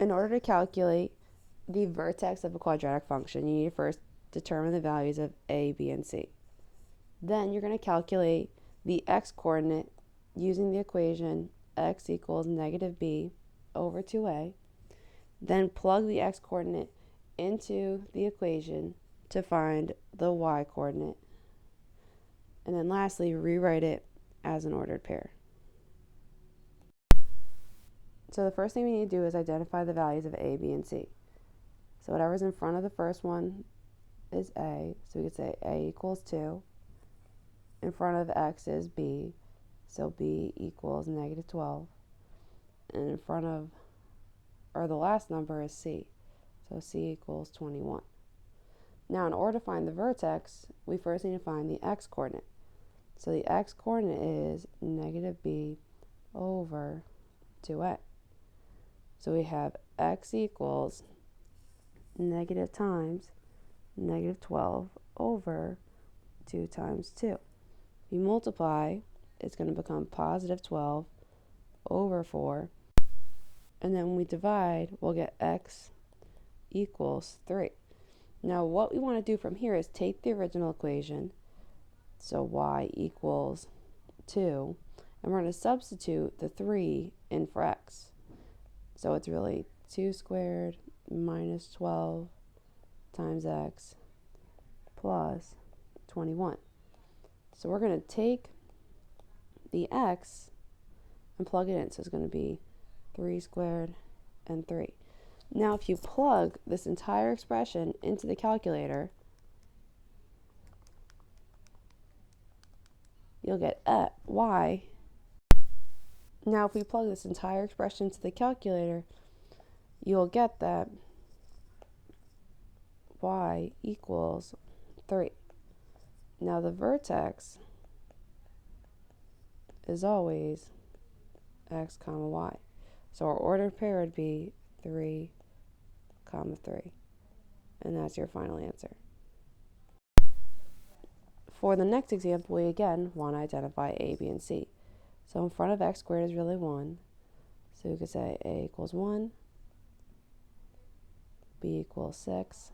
In order to calculate the vertex of a quadratic function, you need to first determine the values of a, b, and c. Then you're going to calculate the x-coordinate using the equation x equals negative b over 2a. Then plug the x-coordinate into the equation to find the y-coordinate. And then lastly, rewrite it as an ordered pair. So the first thing we need to do is identify the values of a, b, and c. So whatever's in front of the first one is a, so we could say a equals 2. In front of x is b, so b equals negative 12. And in front of, or the last number is c, so c equals 21. Now in order to find the vertex, we first need to find the x-coordinate. So the x-coordinate is negative b over 2a. So we have x equals negative times negative 12 over 2 times 2. If you multiply, it's going to become positive 12 over 4. And then when we divide, we'll get x equals 3. Now what we want to do from here is take the original equation, so y equals 2, and we're going to substitute the 3 in for x. So it's really 2 squared minus 12 times x plus 21. So we're going to take the x and plug it in. So it's going to be 3 squared and 3. Now if you plug this entire expression into the calculator, you'll get y. Now if we plug this entire expression into the calculator, you'll get that y equals 3. Now the vertex is always x comma y. So our ordered pair would be 3 comma 3. And that's your final answer. For the next example, we again want to identify a, b, and c. So in front of x squared is really 1. So we could say a equals 1, b equals 6,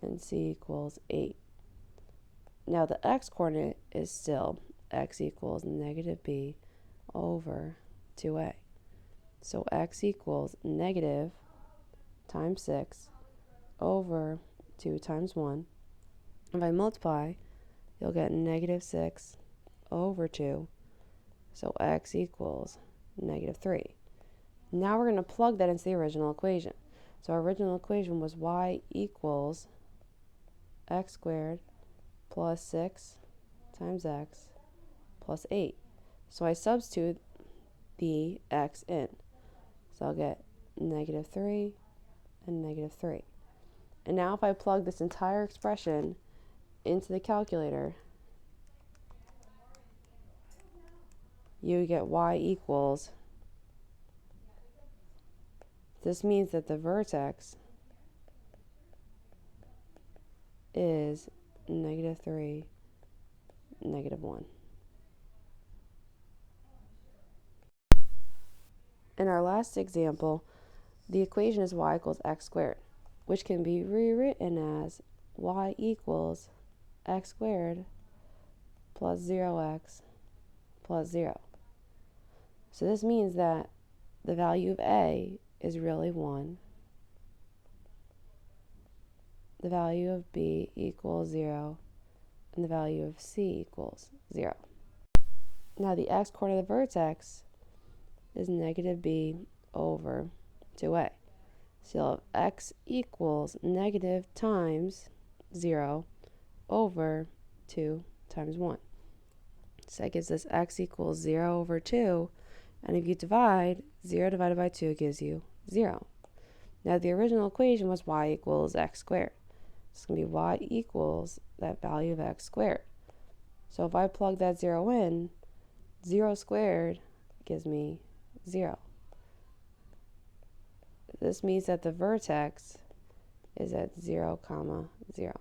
and c equals 8. Now the x-coordinate is still x equals negative b over 2a. So x equals negative times 6 over 2 times 1. If I multiply, you'll get negative 6 over 2. So x equals negative 3. Now we're going to plug that into the original equation. So our original equation was y equals x squared plus 6 times x plus 8. So I substitute the x in. So I'll get negative 3 and negative 3. And now if I plug this entire expression into the calculator, you get y equals, this means that the vertex is negative 3, negative 1. In our last example, the equation is y equals x squared, which can be rewritten as y equals x squared plus 0x plus 0. So this means that the value of a is really 1. The value of b equals 0, and the value of c equals 0. Now the x-coordinate of the vertex is negative b over 2a. So you'll have x equals negative times 0 over 2 times 1. So that gives us x equals 0 over 2, and if you divide, 0 divided by 2 gives you 0. Now the original equation was y equals x squared. It's going to be y equals that value of x squared. So if I plug that 0 in, 0 squared gives me 0. This means that the vertex is at 0, 0.